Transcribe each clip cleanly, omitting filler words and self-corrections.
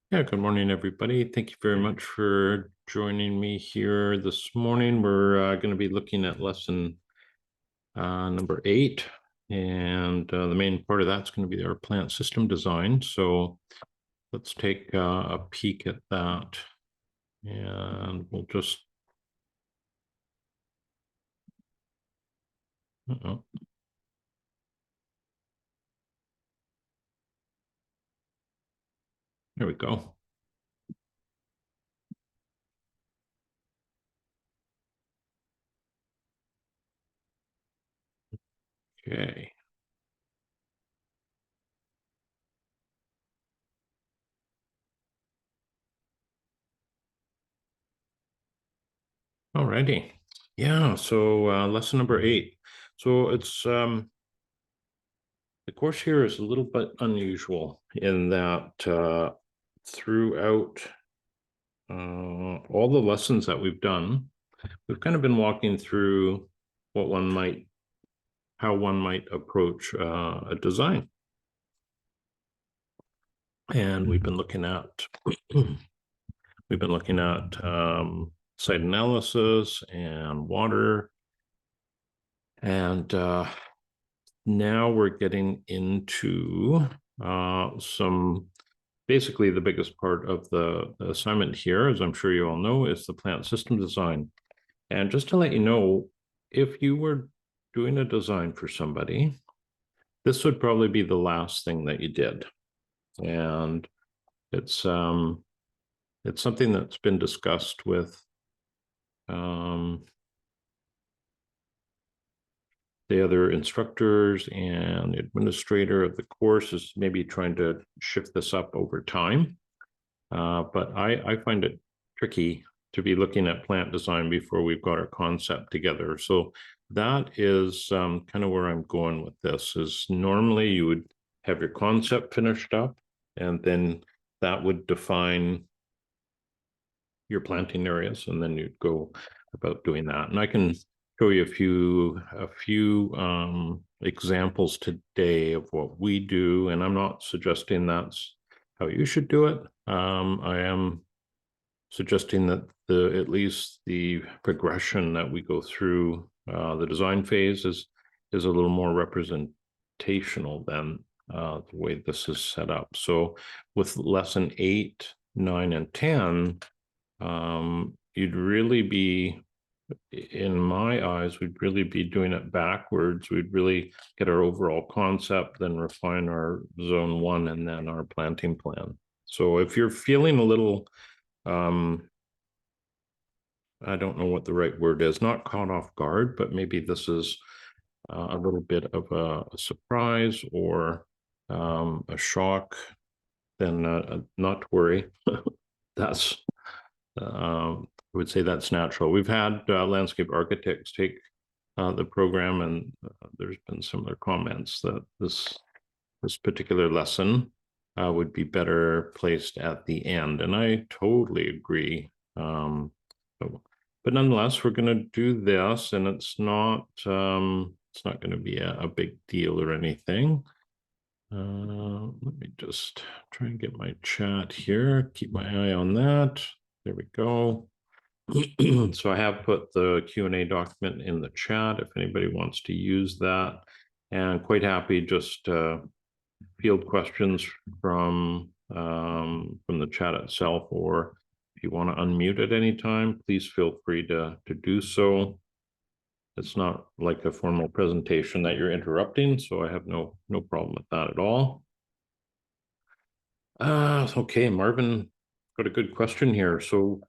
Yeah, good morning, everybody. Thank you very much for joining me here this morning. We're going to be looking at lesson number 8, and the main part of that's going to be our plant system design. So let's take a peek at that, and we'll just. Uh-oh. There we go. Okay. All righty. Yeah. So lesson number 8. So it's the course here is a little bit unusual in that throughout all the lessons that we've done, we've kind of been walking through how one might approach a design. And we've been looking at site analysis and water. And now we're getting into basically the biggest part of the assignment here, as I'm sure you all know, is the plant system design. And just to let you know, if you were doing a design for somebody, this would probably be the last thing that you did. And it's something that's been discussed with the other instructors and the administrator of the course is maybe trying to shift this up over time. But I find it tricky to be looking at plant design before we've got our concept together. So that is kind of where I'm going with this. Is normally you would have your concept finished up, and then that would define your planting areas, and then you'd go about doing that. And I can show you a few examples today of what we do, and I'm not suggesting that's how you should do it. I am suggesting that at least the progression that we go through the design phase is a little more representational than the way this is set up. So with lesson 8, 9, and 10, you'd really be, in my eyes, we'd really be doing it backwards. We'd really get our overall concept, then refine our zone 1, and then our planting plan. So if you're feeling a little, I don't know what the right word is, not caught off guard, but maybe this is a little bit of a surprise or a shock, then not to worry. That's I would say that's natural. We've had landscape architects take the program, and there's been similar comments that this particular lesson would be better placed at the end, and I totally agree. But nonetheless, we're going to do this, and it's not going to be a big deal or anything. Let me just try and get my chat here. Keep my eye on that. There we go. So I have put the Q&A document in the chat if anybody wants to use that, and quite happy just field questions from the chat itself, or if you want to unmute at any time, please feel free to do so. It's not like a formal presentation that you're interrupting, so I have no problem with that at all. Okay, Marvin got a good question here. So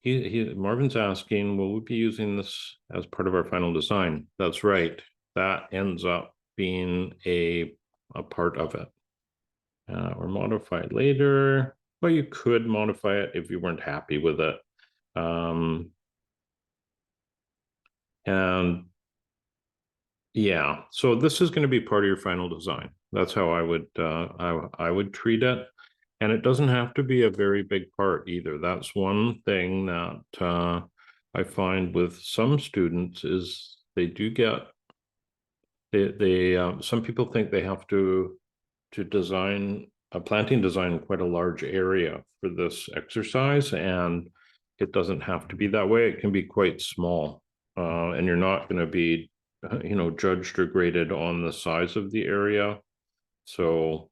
Marvin's asking, will we be using this as part of our final design? That's right. That ends up being a part of it. Or modify it later. Well, you could modify it if you weren't happy with it. And yeah, so this is going to be part of your final design. That's how I would treat it. And it doesn't have to be a very big part either. That's one thing that I find with some students is they do get, some people think they have to design planting design quite a large area for this exercise, and it doesn't have to be that way. It can be quite small, and you're not going to be, judged or graded on the size of the area. So,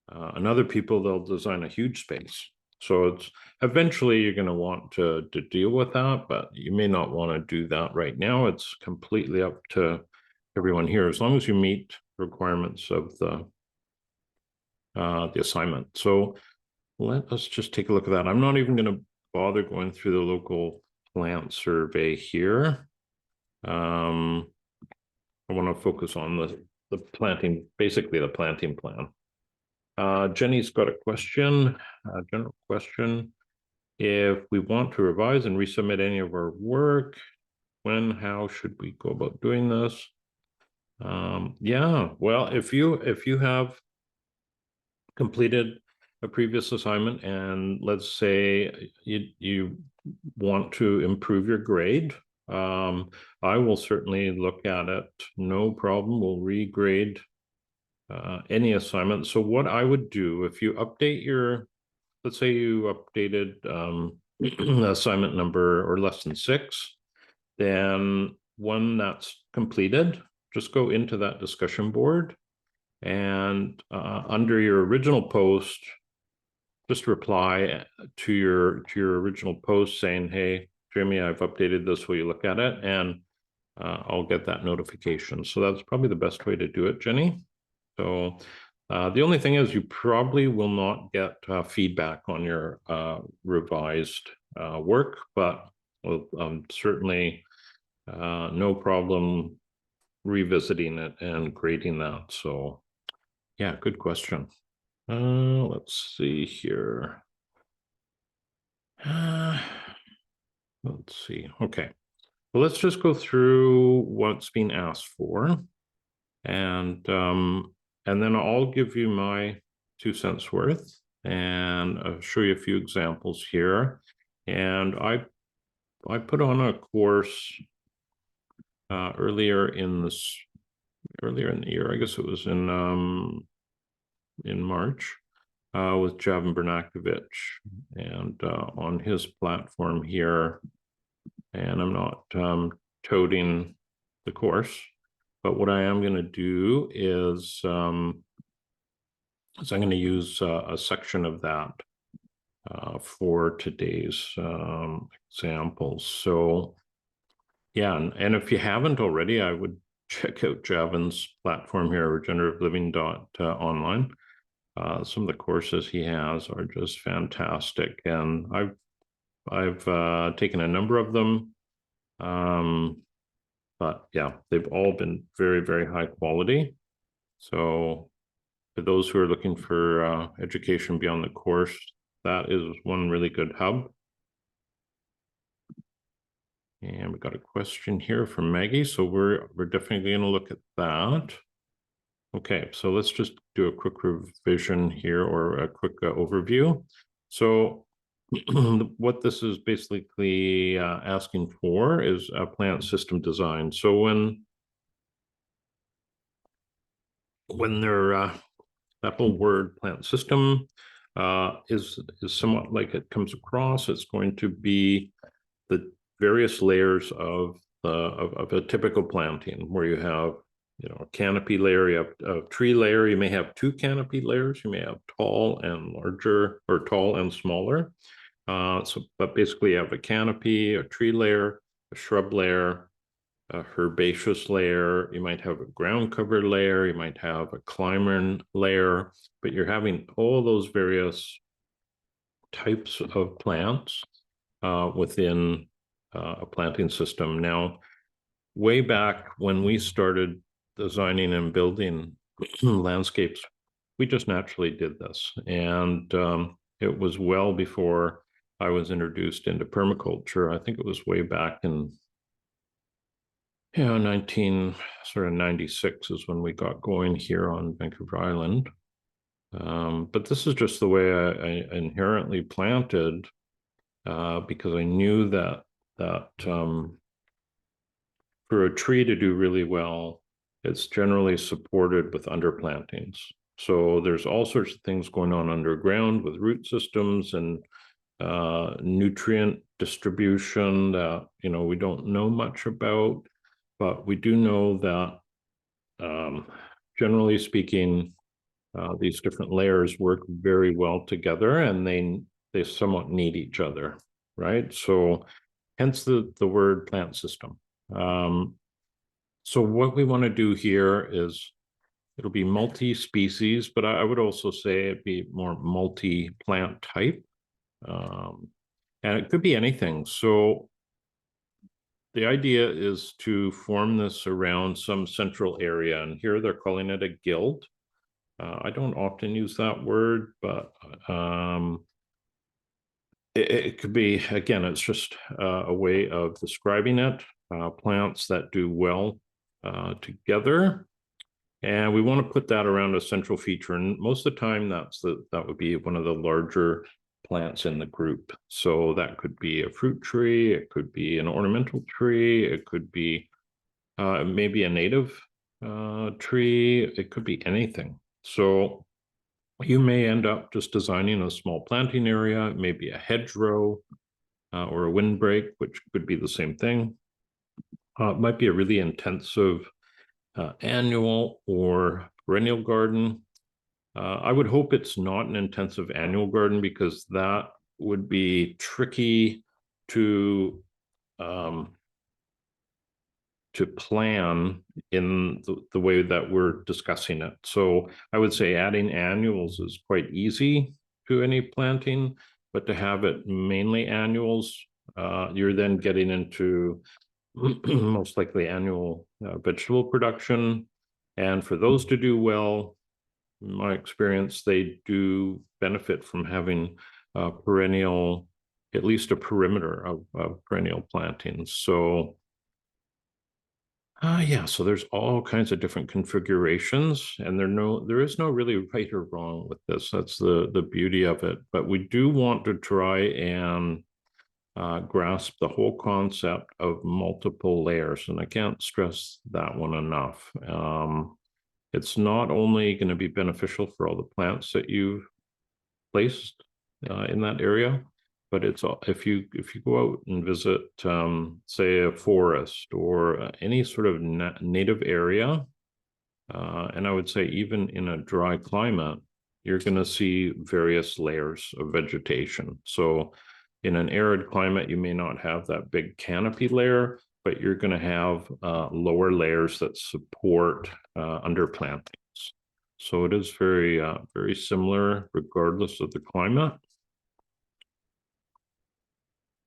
and other people, they'll design a huge space. So it's eventually you're going to want to deal with that, but you may not want to do that right now. It's completely up to everyone here, as long as you meet requirements of the assignment. So let us just take a look at that. I'm not even going to bother going through the local plant survey here. I want to focus on the planting, basically the planting plan. Jenny's got a question, a general question. If we want to revise and resubmit any of our work, how should we go about doing this? Yeah, well, if you have completed a previous assignment and let's say you want to improve your grade, I will certainly look at it. No problem. We'll regrade any assignment. So what I would do, if you update let's say you updated assignment number or lesson 6, then when that's completed, just go into that discussion board and under your original post, just reply to your original post saying, hey, Jimmy, I've updated this. Will you look at it? And I'll get that notification. So that's probably the best way to do it, Jenny. So the only thing is you probably will not get feedback on your revised work, but certainly no problem revisiting it and grading that. So yeah, good question. Let's see here. Let's see. Okay. Well, let's just go through what's being asked for. And then I'll give you my 2 cents worth and I'll show you a few examples here. And I put on a course earlier in the year, I guess it was in March, with Javin Bernakovich and on his platform here. And I'm not toting the course, but what I am going to do is I'm going to use a section of that for today's examples. So yeah, and if you haven't already, I would check out Javin's platform here, regenerativelyving.online. Some of the courses he has are just fantastic, and I've taken a number of them, but yeah, they've all been very, very high quality. So for those who are looking for education beyond the course, that is one really good hub. And we got a question here from Maggie, so we're definitely going to look at that. Okay, so let's just do a quick revision here, or a quick overview. So what this is basically asking for is a plant system design. So when they're that whole word plant system is somewhat like it comes across, it's going to be the various layers of a typical planting, where you have a canopy layer, you have a tree layer, you may have 2 canopy layers, you may have tall and larger, or tall and smaller. But basically you have a canopy, a tree layer, a shrub layer, a herbaceous layer, you might have a ground cover layer, you might have a climber layer, but you're having all those various types of plants within a planting system. Now, way back when we started designing and building landscapes, we just naturally did this. And it was well before I was introduced into permaculture. I think it was way back in 1996 is when we got going here on Vancouver Island. But this is just the way I inherently planted, because I knew that for a tree to do really well, it's generally supported with underplantings. So there's all sorts of things going on underground with root systems and nutrient distribution that, we don't know much about, but we do know that generally speaking, these different layers work very well together, and they somewhat need each other, right? So hence the word plant system. So what we want to do here is it'll be multi-species, but I would also say it'd be more multi-plant type. And it could be anything. So the idea is to form this around some central area, and here they're calling it a guild. I don't often use that word, but it could be, again, it's just a way of describing it. Plants that do well together. And we want to put that around a central feature. And most of the time, that would be one of the larger plants in the group. So that could be a fruit tree, it could be an ornamental tree, it could be maybe a native tree, it could be anything. So you may end up just designing a small planting area, maybe a hedgerow or a windbreak, which could be the same thing. It might be a really intensive annual or perennial garden. I would hope it's not an intensive annual garden, because that would be tricky to plan in the way that we're discussing it. So I would say adding annuals is quite easy to any planting, but to have it mainly annuals, you're then getting into most likely annual vegetable production. And for those to do well, in my experience, they do benefit from having perennial, at least a perimeter of perennial plantings. So yeah, so there's all kinds of different configurations, and there is no really right or wrong with this. That's the beauty of it. But we do want to try and grasp the whole concept of multiple layers, and I can't stress that one enough. It's not only going to be beneficial for all the plants that you've placed in that area, but it's if you go out and visit, say, a forest or any sort of native area, and I would say even in a dry climate, you're going to see various layers of vegetation. So in an arid climate, you may not have that big canopy layer, but you're going to have lower layers that support underplantings. So it is very, very similar regardless of the climate.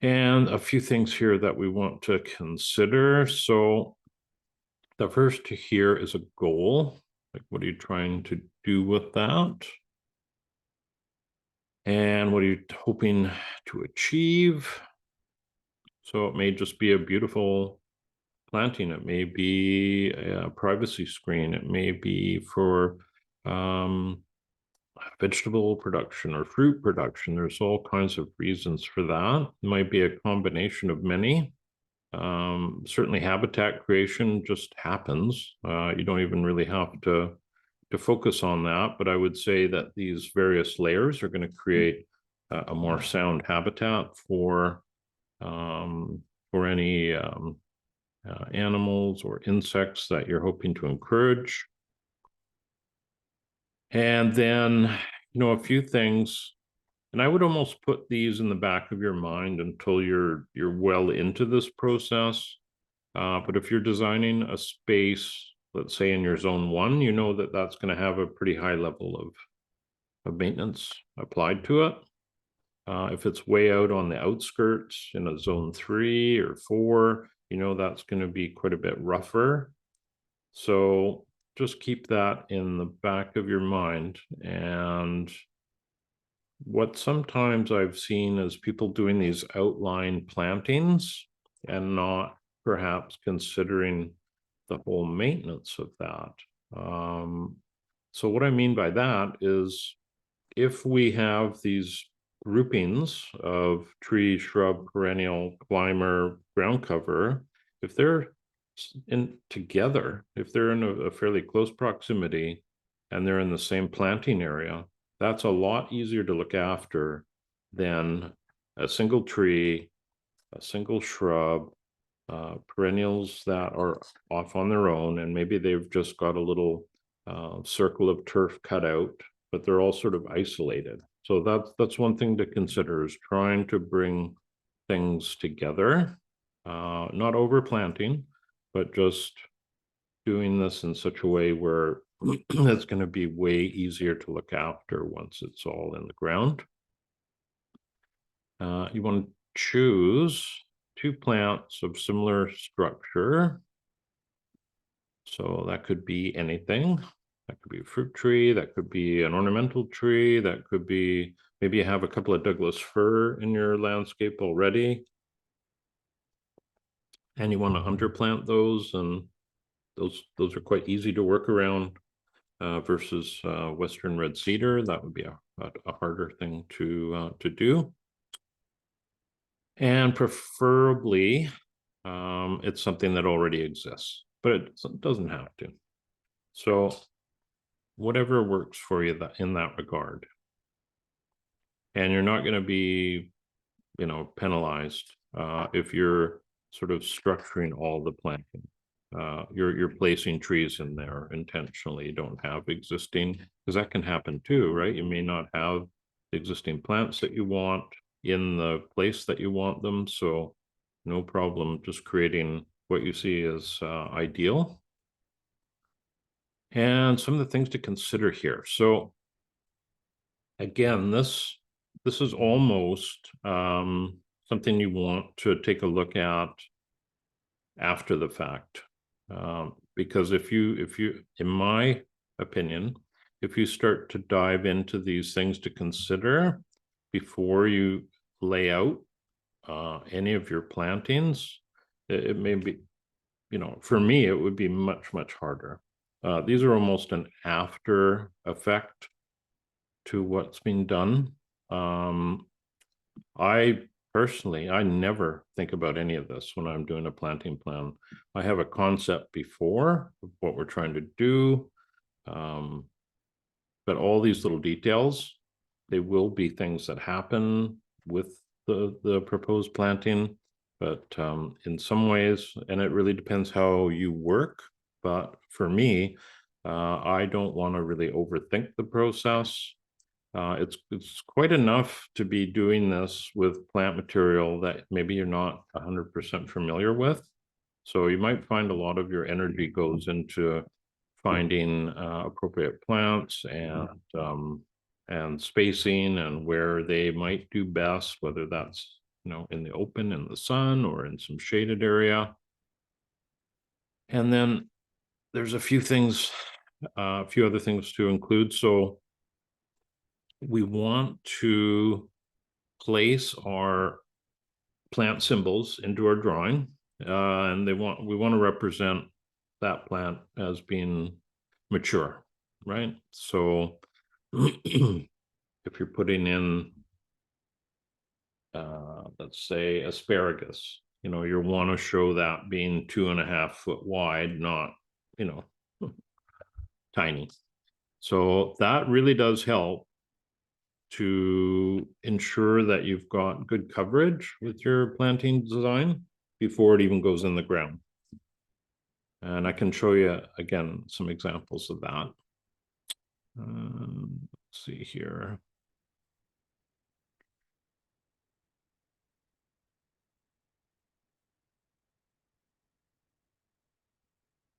And a few things here that we want to consider. So the first here is a goal. Like, what are you trying to do with that? And what are you hoping to achieve? So it may just be a beautiful planting. It may be a privacy screen. It may be for vegetable production or fruit production. There's all kinds of reasons for that. It might be a combination of many. Certainly habitat creation just happens. You don't even really have to focus on that, but I would say that these various layers are going to create a more sound habitat for any animals or insects that you're hoping to encourage. And then, a few things, and I would almost put these in the back of your mind until you're well into this process. But if you're designing a space, let's say in your zone 1, you know that that's going to have a pretty high level of maintenance applied to it. If it's way out on the outskirts in a zone 3 or 4, that's going to be quite a bit rougher. So just keep that in the back of your mind. And what sometimes I've seen is people doing these outline plantings and not perhaps considering the whole maintenance of that. So what I mean by that is, if we have these groupings of tree, shrub, perennial, climber, ground cover, if they're together, if they're in a fairly close proximity, and they're in the same planting area, that's a lot easier to look after than a single tree, a single shrub, perennials that are off on their own, and maybe they've just got a little circle of turf cut out, but they're all sort of isolated. So that's one thing to consider, is trying to bring things together, not overplanting, but just doing this in such a way where it's going to be way easier to look after once it's all in the ground. You want to choose 2 plants of similar structure. So that could be anything. That could be a fruit tree, that could be an ornamental tree, that could be, maybe you have a couple of Douglas fir in your landscape already, and you want to underplant those, and those are quite easy to work around, versus Western red cedar. That would be a harder thing to do. And preferably, it's something that already exists, but it doesn't have to. So whatever works for you in that regard. And you're not going to be, penalized if you're sort of structuring all the planting. You're placing trees in there intentionally. You don't have existing, because that can happen too, right? You may not have existing plants that you want in the place that you want them, so no problem just creating what you see as ideal. And some of the things to consider here. So again, this is almost something you want to take a look at after the fact. Because if you, in my opinion, if you start to dive into these things to consider before you lay out any of your plantings, it may be, for me, it would be much, much harder. These are almost an after effect to what's been done. I personally, I never think about any of this when I'm doing a planting plan. I have a concept before of what we're trying to do. But all these little details, they will be things that happen with the proposed planting. But in some ways, and it really depends how you work. But for me, I don't want to really overthink the process. It's quite enough to be doing this with plant material that maybe you're not 100% familiar with. So you might find a lot of your energy goes into finding appropriate plants and spacing and where they might do best, whether that's in the open, in the sun, or in some shaded area. And then there's a few other things to include. So we want to place our plant symbols into our drawing, and we want to represent that plant as being mature, right? So if you're putting in, let's say, asparagus, you want to show that being 2.5 foot wide, not, tiny. So that really does help to ensure that you've got good coverage with your planting design before it even goes in the ground. And I can show you again some examples of that. Let's see here.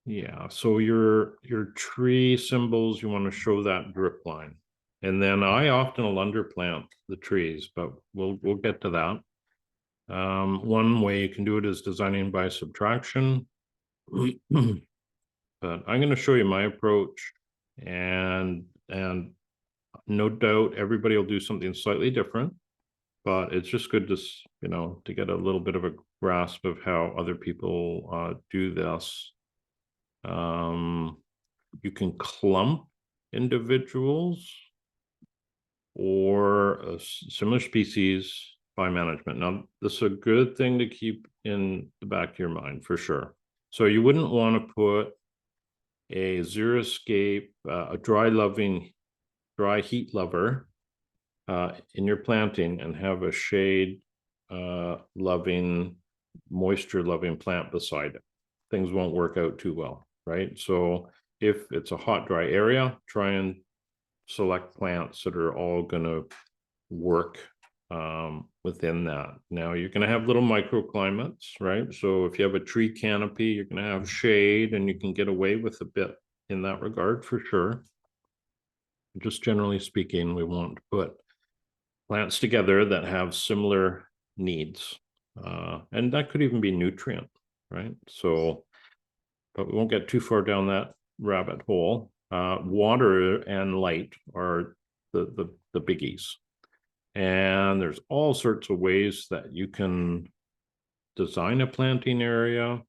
Yeah, so your tree symbols, you want to show that drip line. And then I often will underplant the trees, but we'll get to that. One way you can do it is designing by subtraction. But I'm going to show you my approach, and no doubt everybody will do something slightly different, but it's just good to to get a little bit of a grasp of how other people do this. You can clump individuals or a similar species by management. Now, this is a good thing to keep in the back of your mind for sure. So you wouldn't want to put a xeriscape, a dry heat lover in your planting, and have a shade loving, moisture loving plant beside it, things won't work out too well, right? So if it's a hot, dry area, try and select plants that are all going to work within that. Now you're going to have little microclimates, right? So if you have a tree canopy, you're going to have shade, and you can get away with a bit in that regard for sure. Just generally speaking, we won't put plants together that have similar needs. And that could even be nutrient, right? So, but we won't get too far down that rabbit hole. Water and light are the biggies. And there's all sorts of ways that you can design a planting area.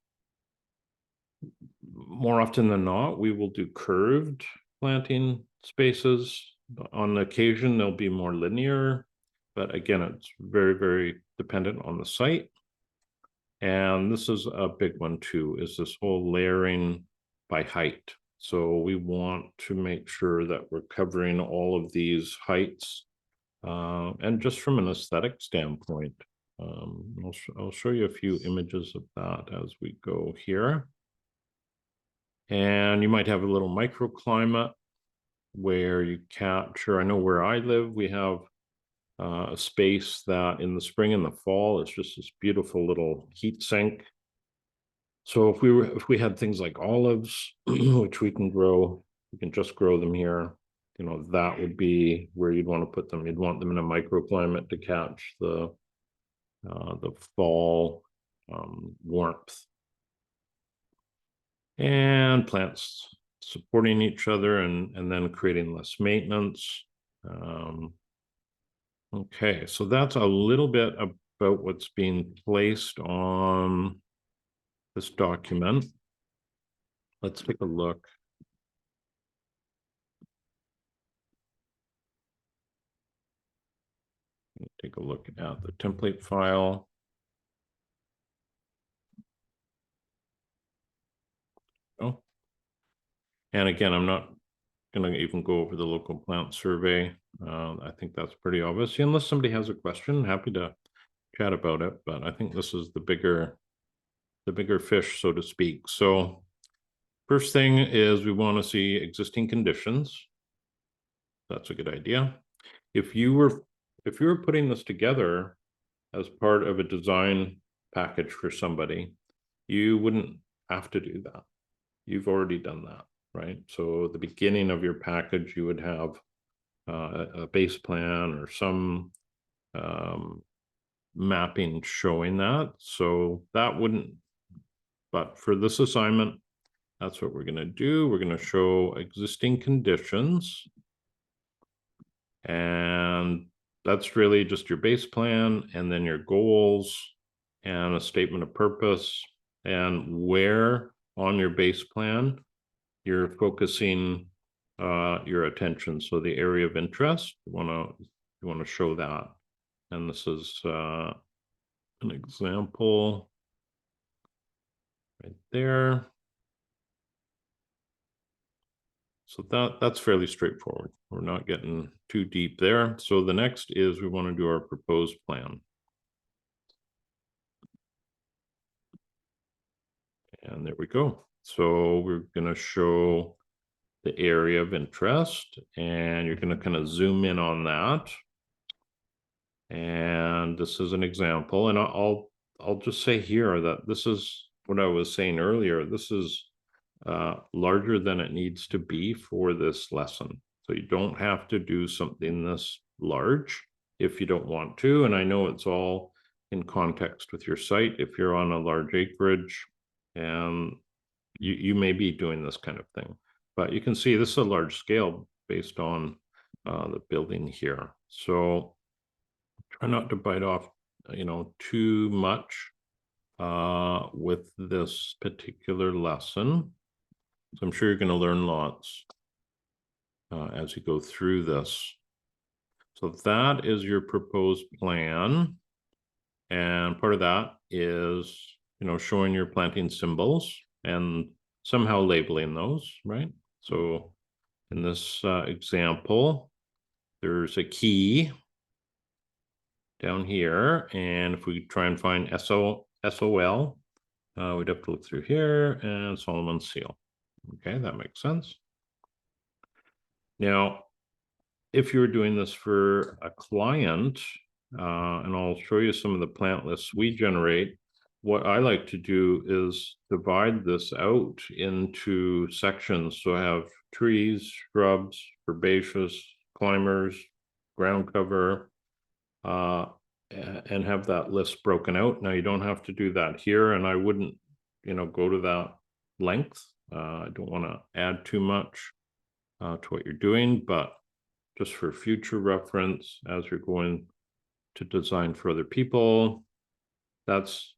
More often than not, we will do curved planting spaces. On occasion, they'll be more linear, but again, it's very, very dependent on the site. And this is a big one too, is this whole layering by height. So we want to make sure that we're covering all of these heights. And just from an aesthetic standpoint, I'll show you a few images of that as we go here. And you might have a little microclimate where you capture, I know where I live, we have a space that in the spring and the fall, it's just this beautiful little heat sink. So if we had things like olives, which we can grow, we can just grow them here, you know, that would be where you'd want to put them. You'd want them in a microclimate to catch the fall warmth. And plants supporting each other and then creating less maintenance. Okay, so that's a little bit about what's being placed on this document. Let's take a look. Take a look at the template file. Oh, and again, I'm not going to even go over the local plant survey. I think that's pretty obvious. Unless somebody has a question, happy to chat about it. But I think this is the bigger fish, so to speak. So first thing is we want to see existing conditions. That's a good idea. If you were putting this together as part of a design package for somebody, you wouldn't have to do that. You've already done that, right? So at the beginning of your package, you would have a base plan or some mapping showing that. So that wouldn't, but for this assignment, that's what we're going to do. We're going to show existing conditions. And that's really just your base plan, and then your goals and a statement of purpose, and where on your base plan you're focusing your attention. So the area of interest, you want to show that. And this is an example right there. So that's fairly straightforward. We're not getting too deep there. So the next is we want to do our proposed plan. And there we go. So we're going to show the area of interest, and you're going to kind of zoom in on that. And this is an example, and I'll just say here that this is what I was saying earlier. This is larger than it needs to be for this lesson. So you don't have to do something this large if you don't want to. And I know it's all in context with your site. If you're on a large acreage, and you may be doing this kind of thing, but you can see this is a large scale based on the building here. So try not to bite off, you know, too much with this particular lesson. So I'm sure you're going to learn lots as you go through this. So that is your proposed plan. And part of that is, you know, showing your planting symbols. And somehow labeling those, right? So in this example, there's a key down here, and if we try and find SOL, we'd have to look through here and Solomon's seal. Okay, that makes sense. Now, if you're doing this for a client, and I'll show you some of the plant lists we generate, what I like to do is divide this out into sections. So I have trees, shrubs, herbaceous, climbers, ground cover, and have that list broken out. Now you don't have to do that here, and I wouldn't, go to that length. I don't want to add too much to what you're doing, but just for future reference, as you're going to design for other people, that's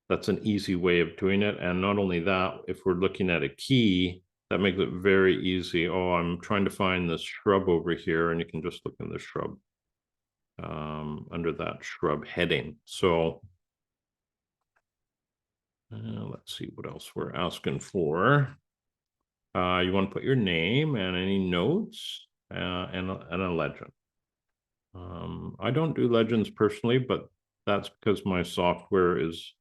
an easy way of doing it. And not only that, if we're looking at a key, that makes it very easy. Oh, I'm trying to find this shrub over here, and you can just look in the shrub under that shrub heading. So let's see what else we're asking for. You want to put your name and any notes and a legend. I don't do legends personally, but that's because my software is,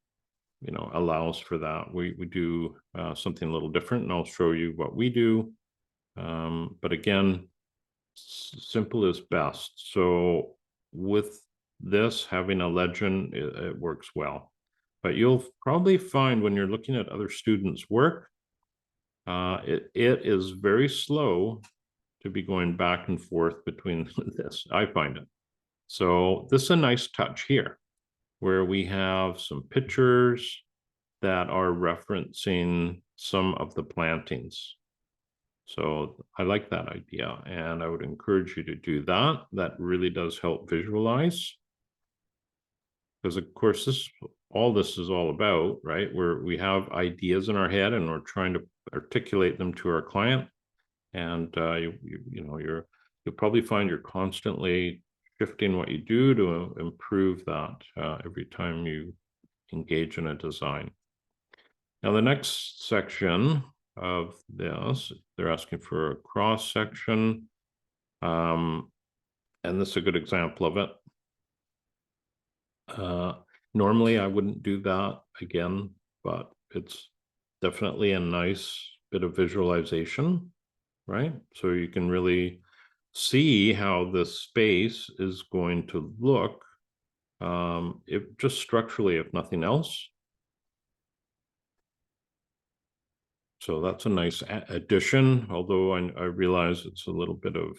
allows for that. We do something a little different, and I'll show you what we do. But again, simple is best. So with this, having a legend, it works well. But you'll probably find when you're looking at other students' work, it is very slow to be going back and forth between this. I find it. So this is a nice touch here, where we have some pictures that are referencing some of the plantings. So I like that idea, and I would encourage you to do that. That really does help visualize. Because of course, all this is all about, right? Where we have ideas in our head and we're trying to articulate them to our client. And you'll probably find you're constantly shifting what you do to improve that every time you engage in a design. Now, the next section of this, they're asking for a cross section. And this is a good example of it. Normally I wouldn't do that again, but it's definitely a nice bit of visualization, right? So you can really see how this space is going to look, if just structurally, if nothing else. So that's a nice addition, although I realize it's a little bit of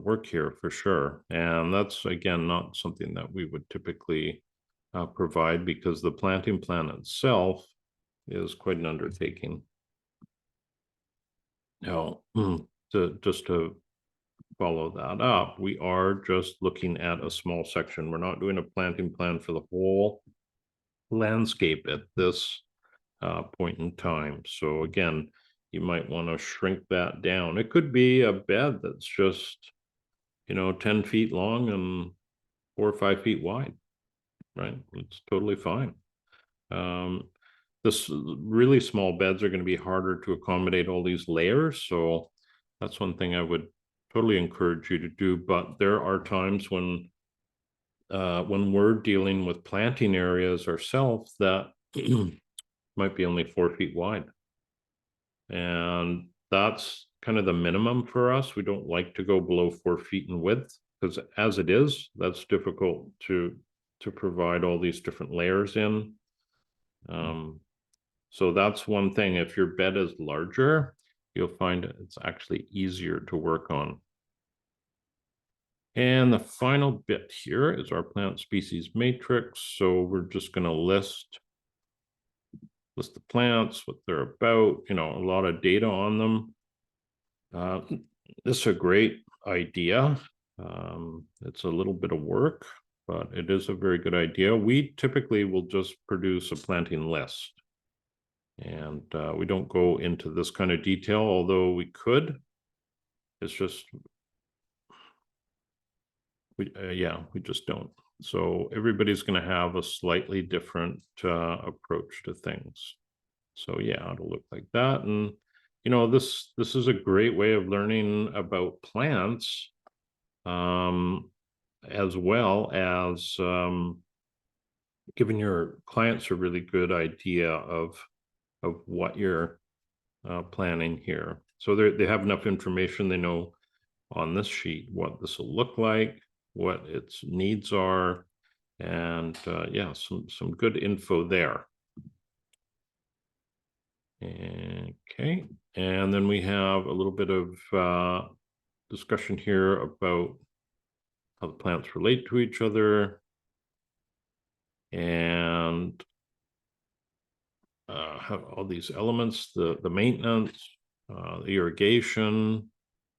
work here for sure. And that's, again, not something that we would typically provide, because the planting plan itself is quite an undertaking. Now, just to follow that up, we are just looking at a small section. We're not doing a planting plan for the whole landscape at this point in time. So again, you might want to shrink that down. It could be a bed that's just, 10 feet long and 4 or 5 feet wide, right? It's totally fine. This really small beds are going to be harder to accommodate all these layers. So that's one thing I would totally encourage you to do. But there are times when we're dealing with planting areas ourselves that might be only 4 feet wide. And that's kind of the minimum for us. We don't like to go below 4 feet in width, because as it is, that's difficult to provide all these different layers in. So that's one thing. If your bed is larger, you'll find it's actually easier to work on. And the final bit here is our plant species matrix. So we're just going to list the plants, what they're about, a lot of data on them. This is a great idea. It's a little bit of work, but it is a very good idea. We typically will just produce a planting list. And we don't go into this kind of detail, although we could. It's just, we just don't. So everybody's going to have a slightly different approach to things. So yeah, it'll look like that. And this is a great way of learning about plants, as well as giving your clients a really good idea of what you're planning here. So they have enough information. They know on this sheet what this will look like, what its needs are, and yeah, some good info there. Okay, and then we have a little bit of discussion here about how the plants relate to each other, and have all these elements, the maintenance, the irrigation.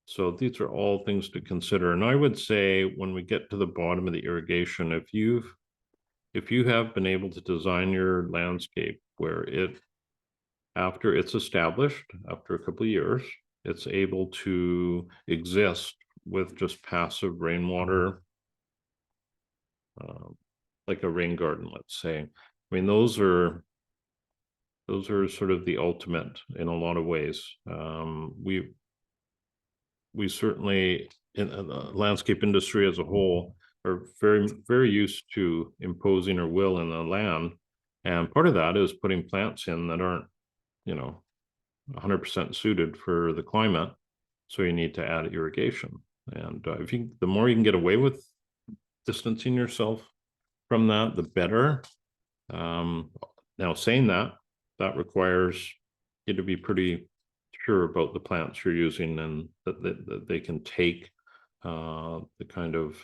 So these are all things to consider. And I would say when we get to the bottom of the irrigation, if you have been able to design your landscape where after it's established, after a couple of years, it's able to exist with just passive rainwater, like a rain garden, let's say. I mean, those are sort of the ultimate in a lot of ways. We certainly, in the landscape industry as a whole, are very, very used to imposing our will in the land. And part of that is putting plants in that aren't, 100% suited for the climate. So you need to add irrigation. And the more you can get away with distancing yourself from that, the better. Now, saying that requires you to be pretty sure about the plants you're using, and that they can take the kind of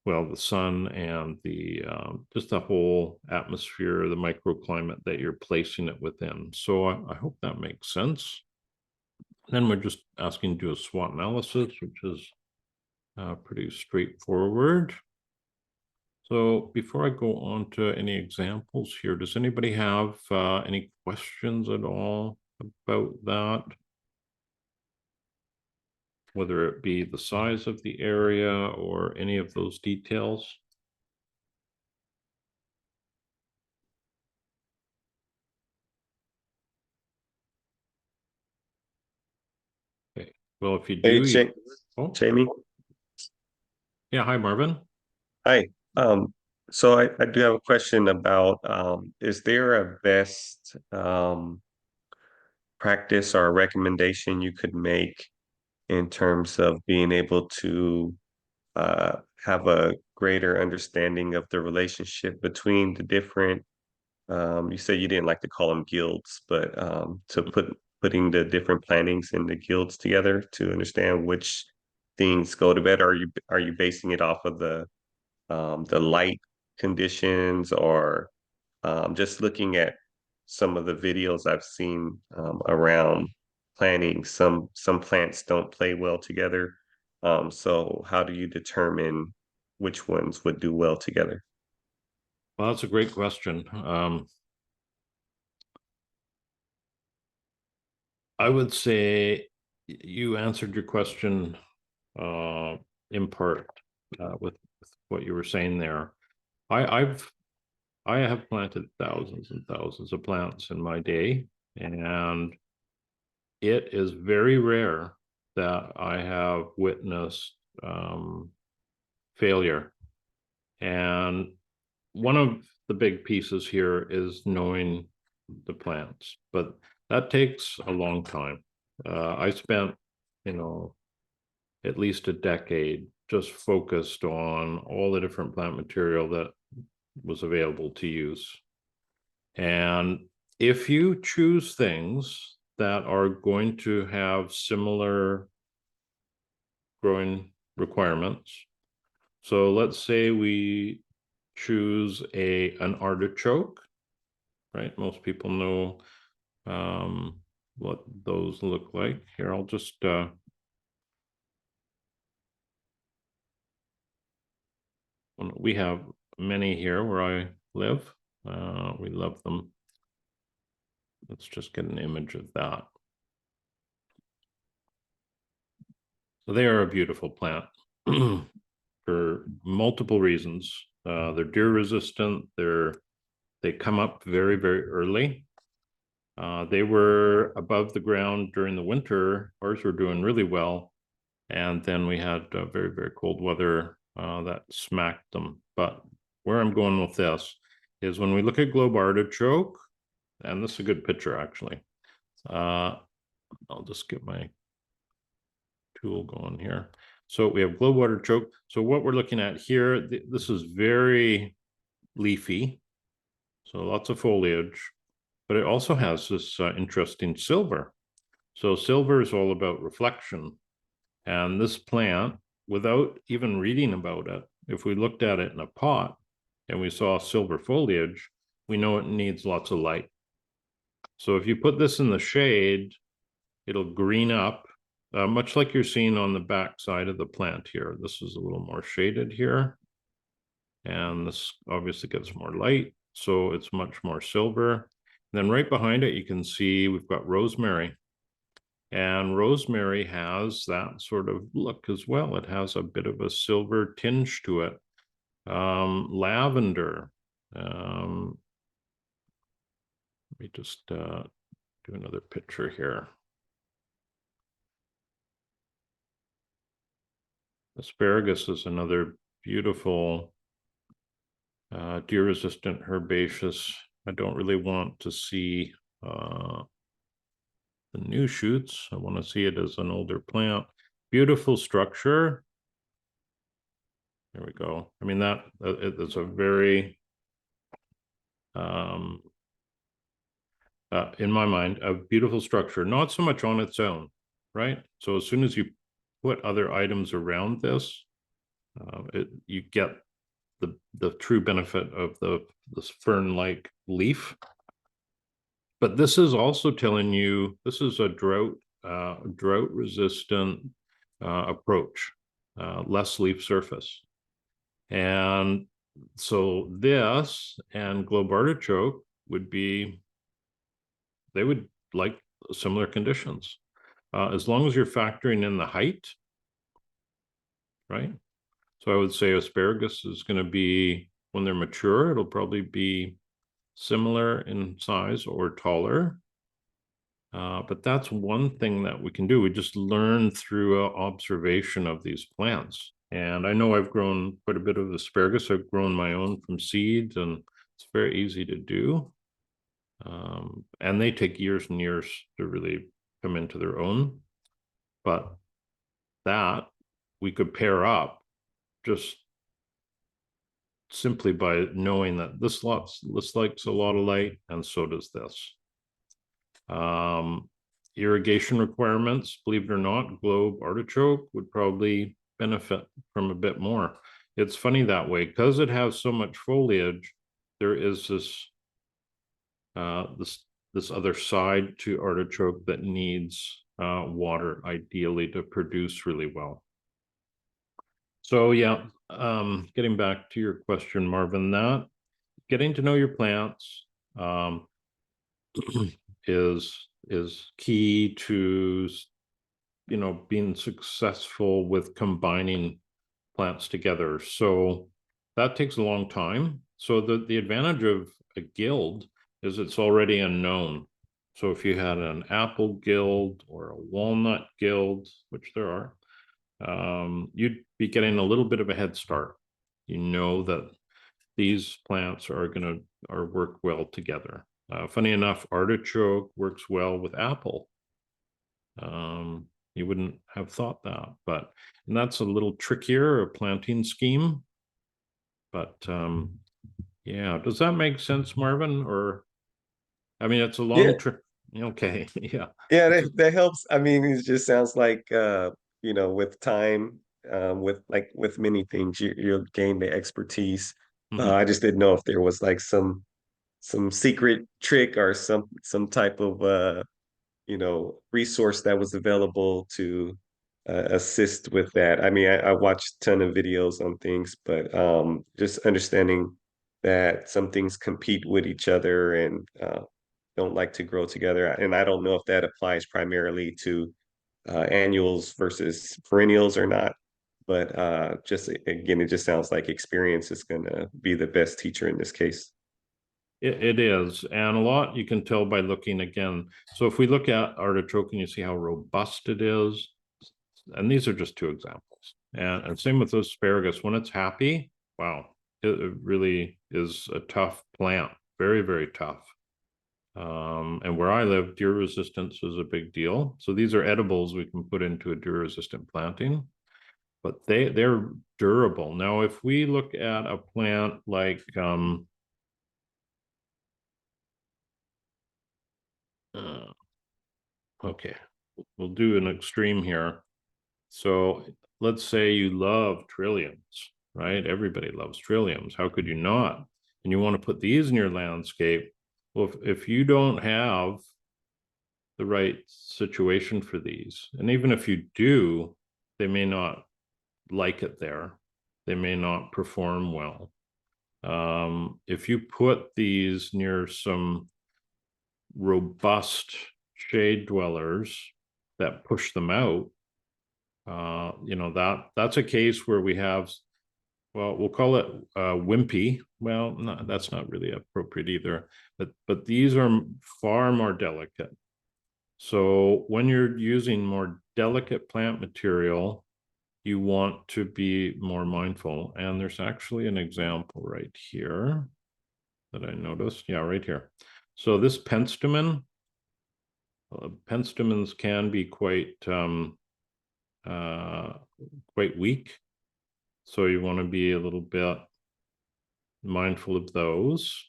the sun and the just the whole atmosphere, the microclimate that you're placing it within. So I hope that makes sense. Then we're just asking to do a SWOT analysis, which is pretty straightforward. So before I go on to any examples here, does anybody have any questions at all about that? Whether it be the size of the area or any of those details? Okay. Well, if you Hey, do, oh, Jamie. yeah. Hi, Marvin. Hi. So I do have a question about is there a best practice or a recommendation you could make in terms of being able to have a greater understanding of the relationship between the different you said you didn't like to call them guilds, but to putting the different plannings in the guilds together to understand which things go to bed? Are you basing it off of the light conditions, or just looking at some of the videos I've seen around planting? Some plants don't play well together. So how do you determine which ones would do well together? Well, that's a great question. I would say you answered your question in part with what you were saying there. I have planted thousands and thousands of plants in my day, and it is very rare that I have witnessed failure. And one of the big pieces here is knowing the plants, but that takes a long time. I spent, at least a decade just focused on all the different plant material that was available to use. And if you choose things that are going to have similar growing requirements, so let's say we choose an artichoke, right? Most people know what those look like. Here, I'll just we have many here where I live. We love them. Let's just get an image of that. So they are a beautiful plant for multiple reasons. They're deer resistant. They come up very, very early. They were above the ground during the winter. Ours were doing really well. And then we had very, very cold weather that smacked them. But where I'm going with this is when we look at globe artichoke, and this is a good picture actually. I'll just get my tool going here. So we have globe artichoke. So what we're looking at here, this is very leafy. So lots of foliage, but it also has this interesting silver. So silver is all about reflection. And this plant, without even reading about it, if we looked at it in a pot and we saw silver foliage, we know it needs lots of light. So if you put this in the shade, it'll green up, much like you're seeing on the back side of the plant here. This is a little more shaded here. And this obviously gets more light, so it's much more silver. And then right behind it, you can see we've got rosemary. And rosemary has that sort of look as well. It has a bit of a silver tinge to it. Lavender. Let me just do another picture here. Asparagus is another beautiful deer-resistant herbaceous. I don't really want to see the new shoots. I want to see it as an older plant. Beautiful structure. There we go. I mean, that it's a very, in my mind, a beautiful structure, not so much on its own, right? So as soon as you put other items around this, you get the true benefit of this fern-like leaf. But this is also telling you this is a drought resistant approach, less leaf surface. And so this and globe artichoke would be, they would like similar conditions, as long as you're factoring in the height, right? So I would say asparagus is going to be, when they're mature, it'll probably be similar in size or taller. But that's one thing that we can do. We just learn through observation of these plants. And I know I've grown quite a bit of asparagus. I've grown my own from seeds, and it's very easy to do. And they take years and years to really come into their own. But that we could pair up just simply by knowing that this likes a lot of light, and so does this. Irrigation requirements, believe it or not, globe artichoke would probably benefit from a bit more. It's funny that way, because it has so much foliage, there is this this other side to artichoke that needs water ideally to produce really well. So yeah, getting back to your question, Marvin, that getting to know your plants is key to, you know, being successful with combining plants together. So that takes a long time. So the advantage of a guild is it's already unknown. So if you had an apple guild or a walnut guild, which there are, you'd be getting a little bit of a head start. You know that these plants are work well together. Funny enough, artichoke works well with apple. You wouldn't have thought that, but and that's a little trickier, a planting scheme. But yeah, does that make sense, Marvin? Or I mean, it's a Yeah, long trip. Okay, yeah. yeah, that helps. I mean, it just sounds like with time, with many things, you'll gain the expertise. Mhm. I just didn't know if there was like some secret trick or some type of resource that was available to assist with that. I mean, I watched a ton of videos on things, but just understanding that some things compete with each other and don't like to grow together. And I don't know if that applies primarily to annuals versus perennials or not. But just again, it just sounds like experience is going to be the best teacher in this case. It is, and a lot you can tell by looking again. So if we look at artichoke and you see how robust it is, and these are just two examples. And same with asparagus, when it's happy, wow, it really is a tough plant, very, very tough. And where I live, deer resistance is a big deal. So these are edibles we can put into a deer resistant planting, but they're durable. Now, if we look at a plant like okay, we'll do an extreme here. So let's say you love trilliums, right? Everybody loves trilliums. How could you not? And you want to put these in your landscape. Well, if you don't have the right situation for these, and even if you do, they may not like it there. They may not perform well. If you put these near some robust shade dwellers that push them out, that's a case where we have, well, we'll call it wimpy. Well, no, that's not really appropriate either, but these are far more delicate. So when you're using more delicate plant material, you want to be more mindful. And there's actually an example right here that I noticed. Yeah, right here. So this penstemon, penstemons can be quite weak. So you want to be a little bit mindful of those.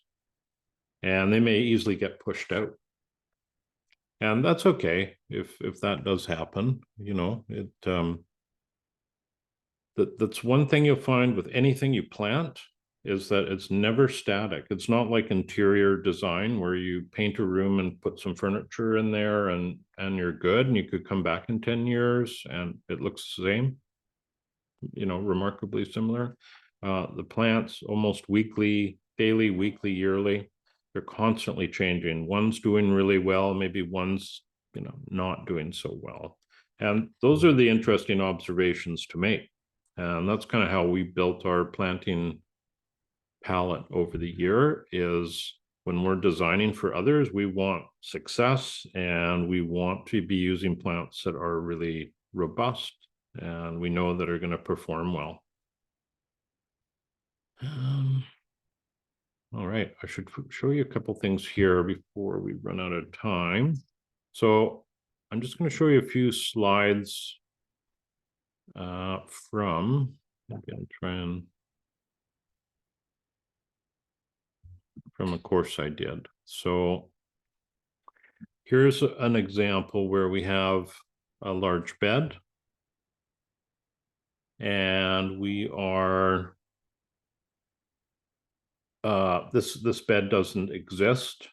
And they may easily get pushed out. And that's okay if that does happen, that's one thing you'll find with anything you plant is that it's never static. It's not like interior design where you paint a room and put some furniture in there and you're good and you could come back in 10 years and it looks the same, remarkably similar. The plants almost weekly, daily, weekly, yearly, they're constantly changing. One's doing really well, maybe one's, not doing so well. And those are the interesting observations to make. And that's kind of how we built our planting palette over the year is when we're designing for others, we want success and we want to be using plants that are really robust and we know that are going to perform well. All right, I should show you a couple things here before we run out of time. So I'm just going to show you a few slides from, again, from a course I did. So here's an example where we have a large bed and we are this bed doesn't exist.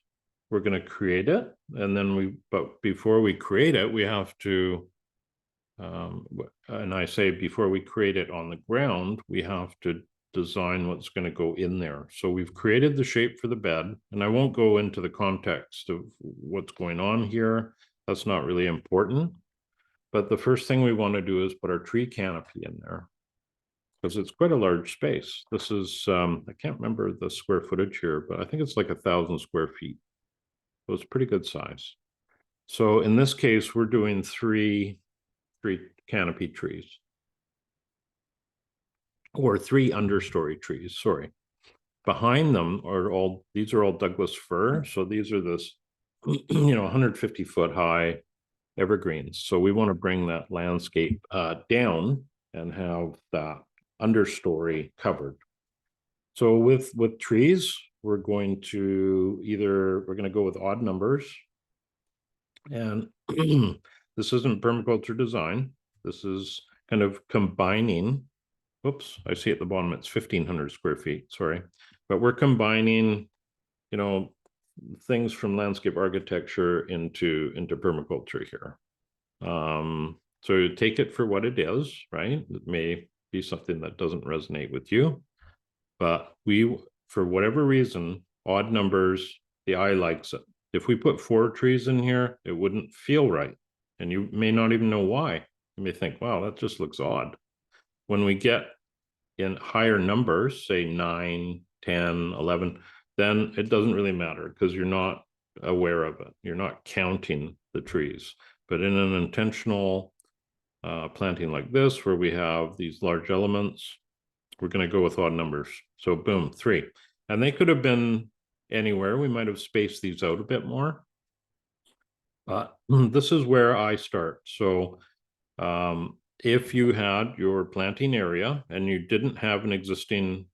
We're going to create it, and then but before we create it, we have to and I say before we create it on the ground, we have to design what's going to go in there. So we've created the shape for the bed, and I won't go into the context of what's going on here. That's not really important. But the first thing we want to do is put our tree canopy in there because it's quite a large space. This is, I can't remember the square footage here, but I think it's like 1,000 square feet. So it's pretty good size. So in this case, we're doing three canopy trees. Or three understory trees, sorry. Behind them are these are all Douglas fir. So these are this, 150 foot high evergreens. So we want to bring that landscape down and have that understory covered. So with trees, we're going to go with odd numbers. And this isn't permaculture design. This is kind of combining, oops, I see at the bottom, it's 1,500 square feet, sorry. But we're combining, things from landscape architecture into permaculture here. So take it for what it is, right? It may be something that doesn't resonate with you, but for whatever reason, odd numbers, the eye likes it. If we put 4 trees in here, it wouldn't feel right. And you may not even know why. You may think, wow, that just looks odd. When we get in higher numbers, say 9, 10, 11, then it doesn't really matter because you're not aware of it. You're not counting the trees. But in an intentional planting like this, where we have these large elements, we're going to go with odd numbers. So boom, 3. And they could have been anywhere. We might have spaced these out a bit more. But this is where I start. So if you had your planting area and you didn't have an existing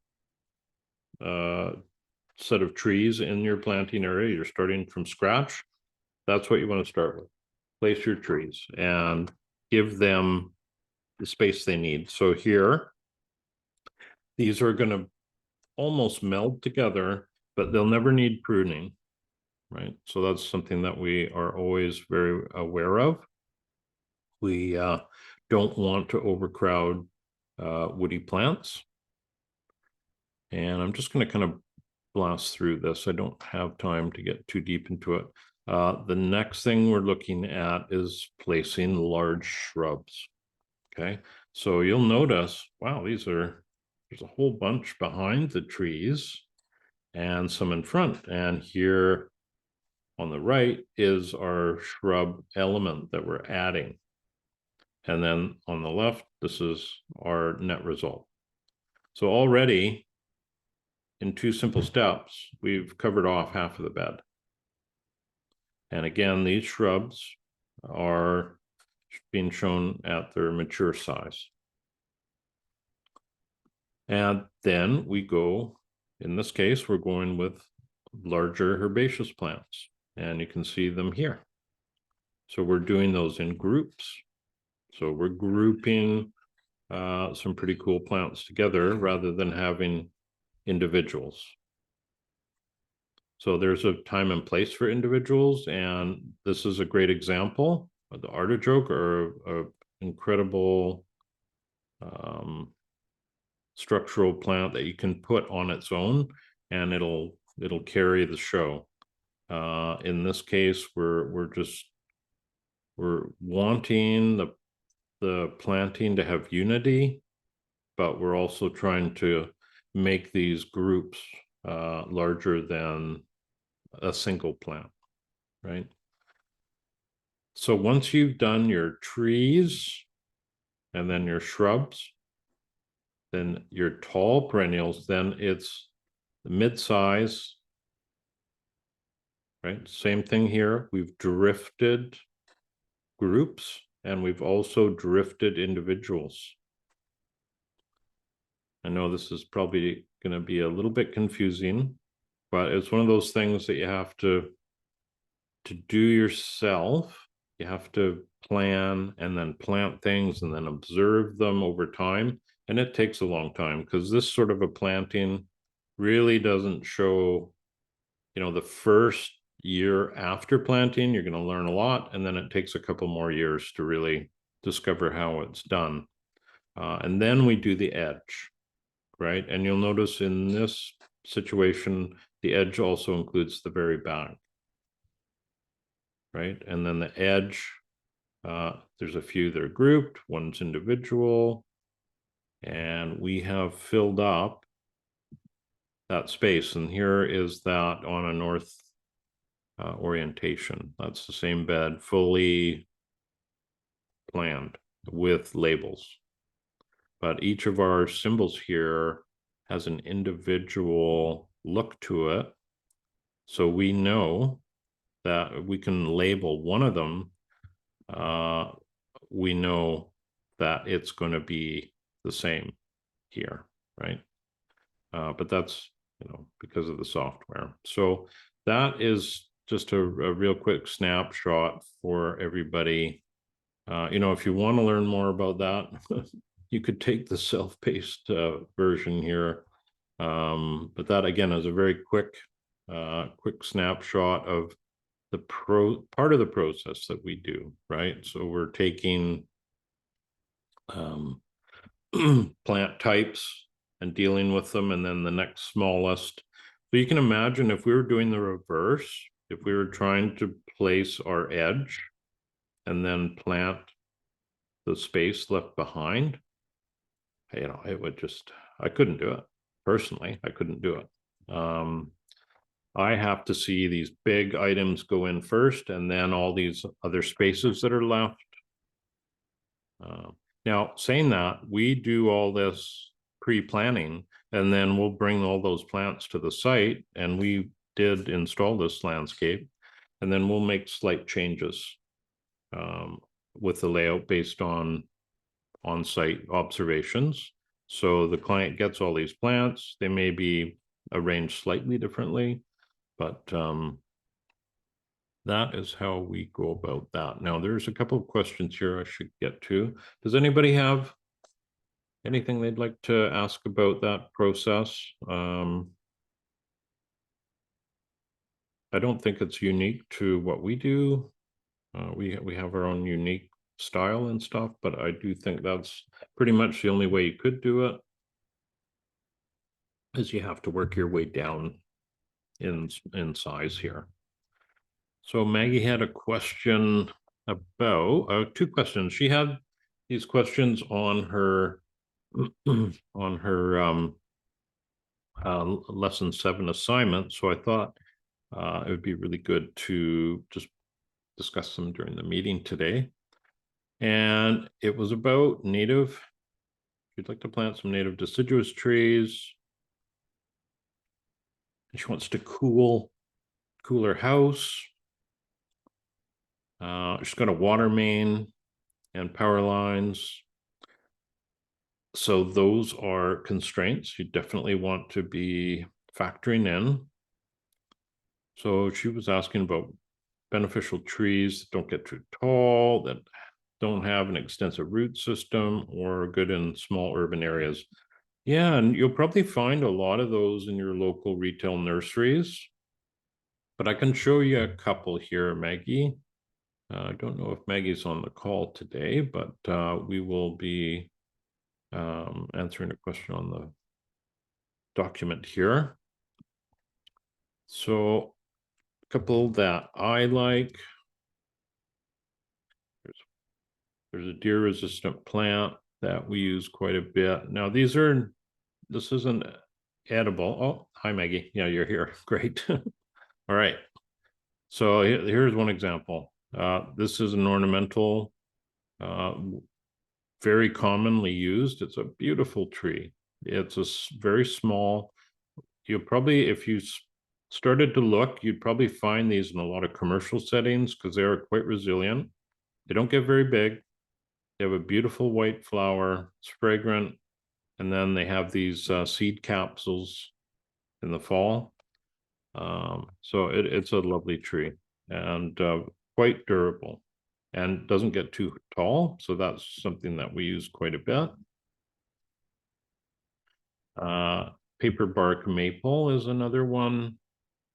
set of trees in your planting area, you're starting from scratch, that's what you want to start with. Place your trees and give them the space they need. So here, these are going to almost meld together, but they'll never need pruning, right? So that's something that we are always very aware of. We don't want to overcrowd woody plants. And I'm just going to kind of blast through this. I don't have time to get too deep into it. The next thing we're looking at is placing large shrubs. Okay, so you'll notice, wow, there's a whole bunch behind the trees and some in front. And here on the right is our shrub element that we're adding. And then on the left, this is our net result. So already in 2 simple steps, we've covered off half of the bed. And again, these shrubs are being shown at their mature size. And then we go, in this case, we're going with larger herbaceous plants, and you can see them here. So we're doing those in groups. So we're grouping some pretty cool plants together rather than having individuals. So there's a time and place for individuals, and this is a great example. The artichoke are an incredible structural plant that you can put on its own, and it'll carry the show. In this case, we're wanting the planting to have unity, but we're also trying to make these groups larger than a single plant, right? So once you've done your trees and then your shrubs, then your tall perennials, then it's the mid-size, right? Same thing here. We've drifted groups and we've also drifted individuals. I know this is probably going to be a little bit confusing, but it's one of those things that you have to do yourself. You have to plan and then plant things and then observe them over time. And it takes a long time because this sort of a planting really doesn't show, the first year after planting, you're going to learn a lot. And then it takes a couple more years to really discover how it's done. And then we do the edge, right? And you'll notice in this situation, the edge also includes the very back, right? And then the edge, there's a few that are grouped, one's individual, and we have filled up that space. And here is that on a north orientation. That's the same bed, fully planned with labels. But each of our symbols here has an individual look to it. So we know that we can label one of them. We know that it's going to be the same here, right? But that's, because of the software. So that is just a real quick snapshot for everybody. If you want to learn more about that, you could take the self-paced version here. But that again is a very quick snapshot of the part of the process that we do, right? So we're taking plant types and dealing with them, and then the next smallest. So you can imagine if we were doing the reverse, if we were trying to place our edge and then plant the space left behind, it would just, I couldn't do it. Personally, I couldn't do it. I have to see these big items go in first and then all these other spaces that are left. Now, saying that, we do all this pre-planning and then we'll bring all those plants to the site, and we did install this landscape, and then we'll make slight changes with the layout based on on-site observations. So the client gets all these plants, they may be arranged slightly differently, but that is how we go about that. Now, there's a couple of questions here I should get to. Does anybody have anything they'd like to ask about that process? I don't think it's unique to what we do. We have our own unique style and stuff, but I do think that's pretty much the only way you could do it, is you have to work your way down in size here. So Maggie had a question about two questions. She had these questions on her on her lesson 7 assignment. So I thought it would be really good to just discuss them during the meeting today. And it was about native. She'd like to plant some native deciduous trees. She wants to cool her house. She's got a water main and power lines. So those are constraints you definitely want to be factoring in. So she was asking about beneficial trees that don't get too tall, that don't have an extensive root system, or good in small urban areas. Yeah, and you'll probably find a lot of those in your local retail nurseries. But I can show you a couple here, Maggie. I don't know if Maggie's on the call today, but we will be answering a question on the document here. So a couple that I like. There's a deer resistant plant that we use quite a bit. Now this isn't edible. Oh, hi Maggie. Yeah, you're here. Great. All right. So here's one example. This is an ornamental, very commonly used. It's a beautiful tree. It's a very small. You'll probably, if you started to look, you'd probably find these in a lot of commercial settings because they are quite resilient. They don't get very big. They have a beautiful white flower. It's fragrant. And then they have these seed capsules in the fall. So it's a lovely tree and quite durable and doesn't get too tall. So that's something that we use quite a bit. Paper bark maple is another one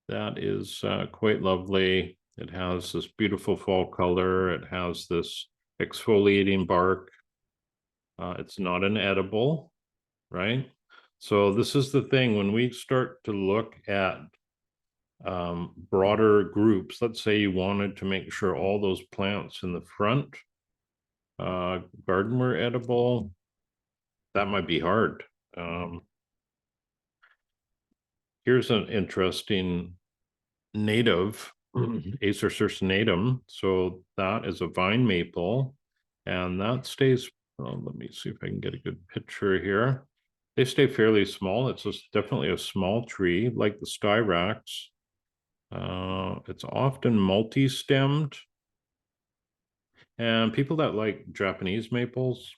that is quite lovely. It has this beautiful fall color. It has this exfoliating bark. It's not an edible, right? So this is the thing, when we start to look at broader groups, let's say you wanted to make sure all those plants in the front garden were edible, that might be hard. Here's an interesting native, Acer circinatum. So that is a vine maple, and that stays, let me see if I can get a good picture here. They stay fairly small. It's definitely a small tree, like the styrax. It's often multi-stemmed. And people that like Japanese maples,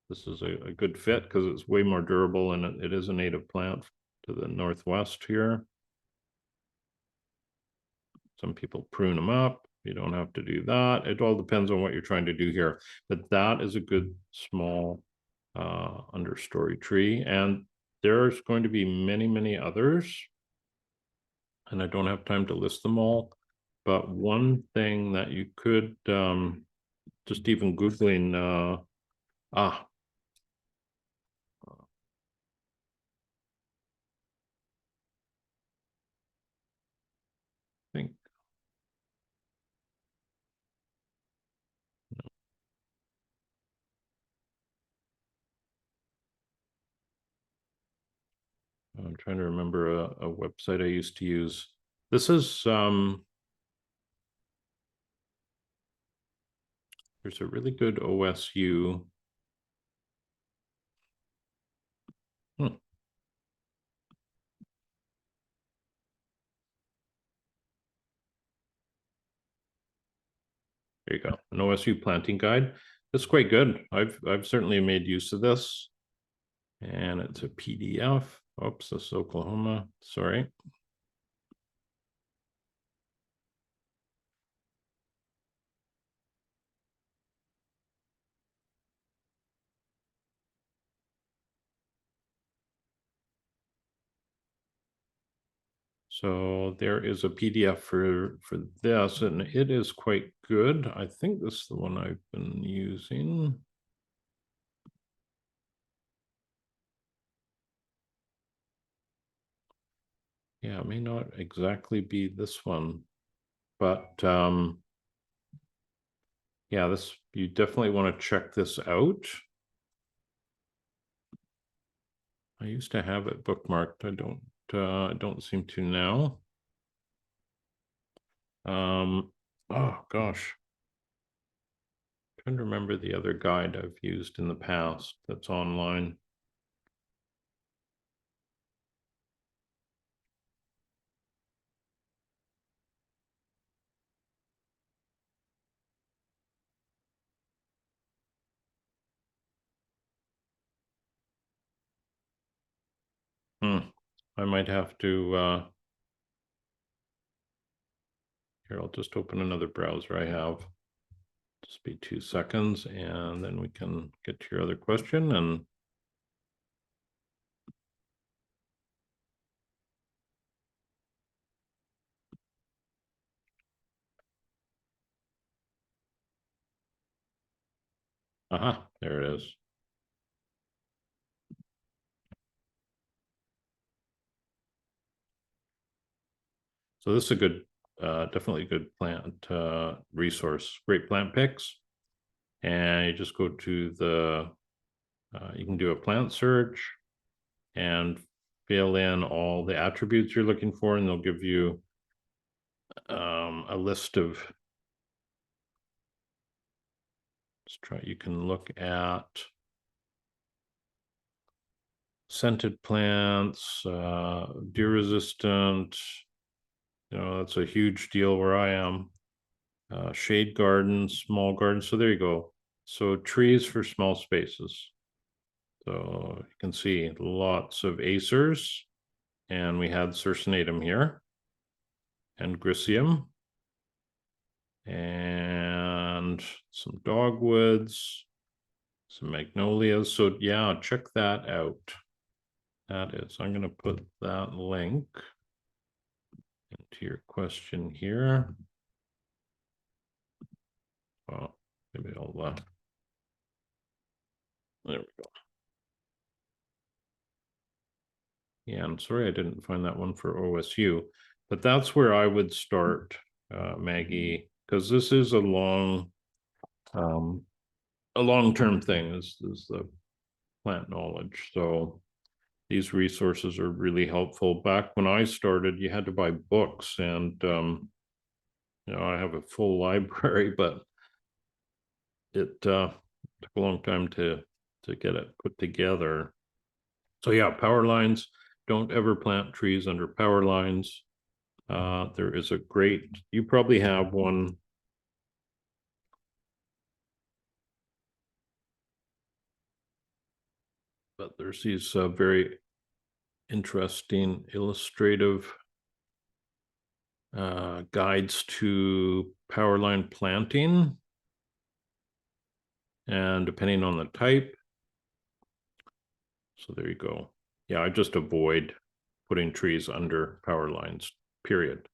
this is a good fit because it's way more durable, and it is a native plant to the northwest here. Some people prune them up. You don't have to do that. It all depends on what you're trying to do here. But that is a good small understory tree. And there's going to be many, many others. And I don't have time to list them all. But one thing that you could just even Googling, I think I'm trying to remember a website I used to use. This is there's a really good OSU. Hmm. There you go, an OSU planting guide. That's quite good. I've certainly made use of this, and it's a PDF. Oops, this is Oklahoma. Sorry. So there is a PDF for this, and it is quite good. I think this is the one I've been using. Yeah, it may not exactly be this one, but yeah, this, you definitely want to check this out. I used to have it bookmarked. I don't seem to now. Oh gosh. Trying to remember the other guide I've used in the past that's online. I might have to here, I'll just open another browser I have. Just be 2 seconds, and then we can get to your other question. And aha, there it is. So this is a good, definitely a good plant resource. Great plant picks, and you just go to the, you can do a plant search and fill in all the attributes you're looking for, and they'll give you a list of. Let's try. You can look at scented plants, deer resistant. You know, that's a huge deal where I am. Shade gardens, small gardens. So there you go. So trees for small spaces. So you can see lots of acers, and we had Circinatum here, and Griseum, and some dogwoods, some magnolias. So yeah, check that out. That is, I'm going to put that link into your question here. Well, maybe I'll, there we go. Yeah, I'm sorry I didn't find that one for OSU, but that's where I would start, Maggie, because this is a long-term thing, is the plant knowledge. So these resources are really helpful. Back when I started, you had to buy books, and you know, I have a full library, but it took a long time to get it put together. So yeah, power lines. Don't ever plant trees under power lines. There is a great, you probably have one. But there's these very interesting illustrative guides to power line planting. And depending on the type. So there you go. Yeah, I just avoid putting trees under power lines, period.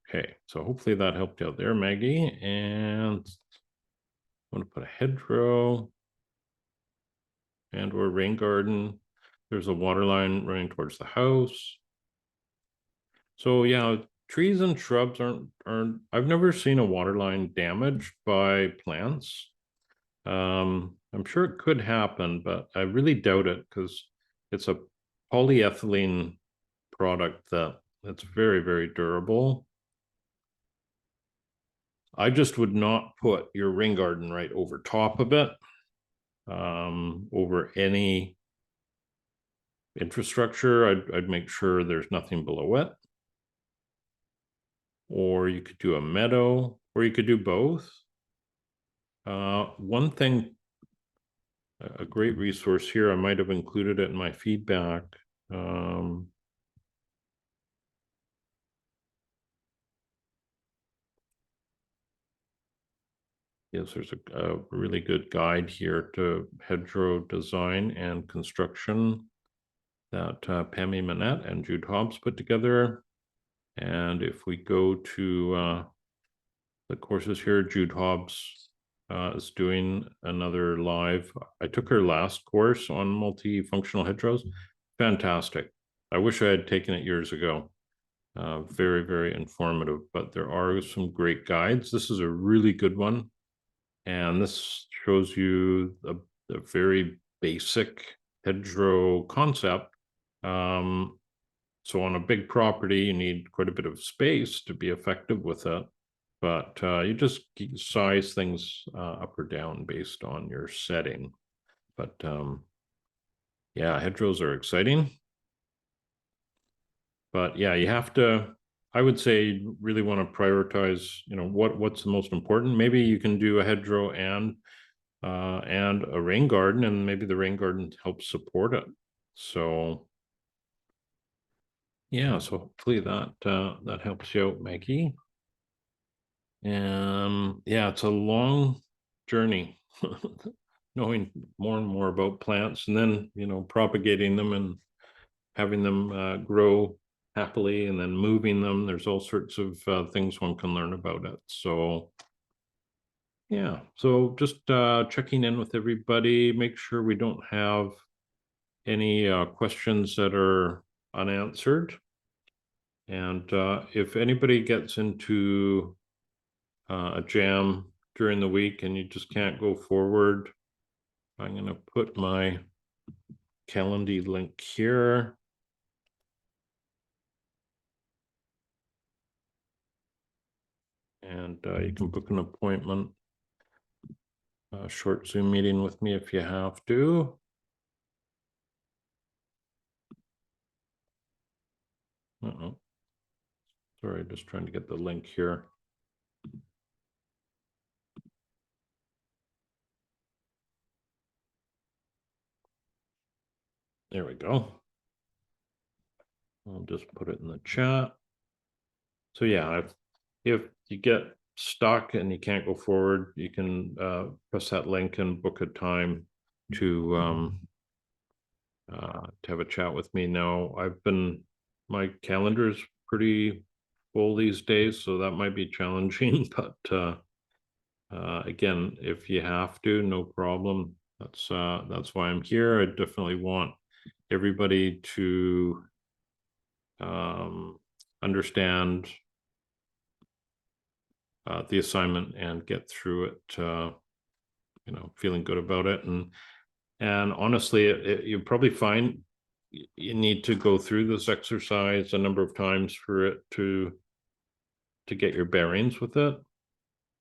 Okay, so hopefully that helped out there, Maggie. And I'm going to put a hedgerow and or rain garden. There's a water line running towards the house. So yeah, trees and shrubs aren't I've never seen a water line damaged by plants. I'm sure it could happen, but I really doubt it, because it's a polyethylene product that's very, very durable. I just would not put your rain garden right over top of it, over any infrastructure. I'd make sure there's nothing below it. Or you could do a meadow, or you could do both. One thing, a great resource here, I might have included it in my feedback. Yes, there's a really good guide here to hedgerow design and construction that Pammy Manette and Jude Hobbs put together. And if we go to the courses here, Jude Hobbs is doing another live. I took her last course on multifunctional hedgerows. Fantastic. I wish I had taken it years ago. Very, very informative, but there are some great guides. This is a really good one. And this shows you the very basic hedgerow concept. So on a big property, you need quite a bit of space to be effective with it. But you just size things up or down based on your setting. But yeah, hedgerows are exciting. But yeah, you have to, I would say, really want to prioritize, what's the most important. Maybe you can do a hedgerow and a rain garden, and maybe the rain garden helps support it. So yeah, so hopefully that helps you out, Maggie. And yeah, it's a long journey knowing more and more about plants, and then propagating them and having them grow happily, and then moving them. There's all sorts of things one can learn about it. So yeah, so just checking in with everybody, make sure we don't have any questions that are unanswered. And if anybody gets into a jam during the week and you just can't go forward, I'm going to put my Calendly link here. And you can book an appointment, a short Zoom meeting with me if you have to. Sorry, just trying to get the link here. There we go. I'll just put it in the chat. So yeah, if you get stuck and you can't go forward, you can press that link and book a time to have a chat with me. Now, my calendar is pretty full these days, so that might be challenging, but again, if you have to, no problem. That's why I'm here. I definitely want everybody to understand the assignment and get through it, feeling good about it. And honestly, you probably find you need to go through this exercise a number of times for it to get your bearings with it.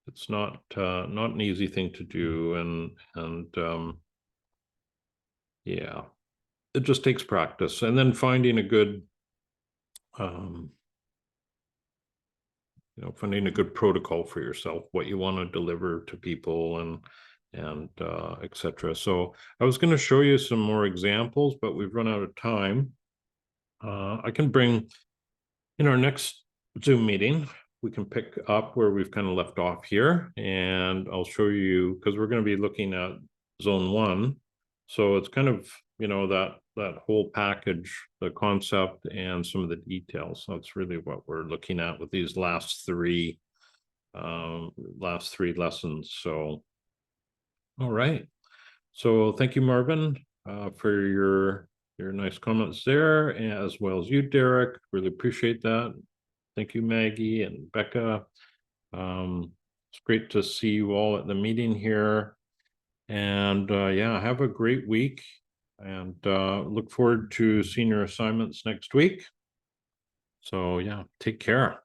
It's not an easy thing to do, and yeah, it just takes practice, and then finding a good finding a good protocol for yourself, what you want to deliver to people, and etc. So I was going to show you some more examples, but we've run out of time. I can bring in our next Zoom meeting, we can pick up where we've kind of left off here, and I'll show you, because we're going to be looking at zone 1. So it's kind of, that whole package, the concept and some of the details. That's really what we're looking at with these last three lessons. So, all right. So thank you, Marvin, for your nice comments there, as well as you, Derek. Really appreciate that. Thank you, Maggie and Becca. It's great to see you all at the meeting here. And yeah, have a great week. And look forward to senior assignments next week. So yeah, take care.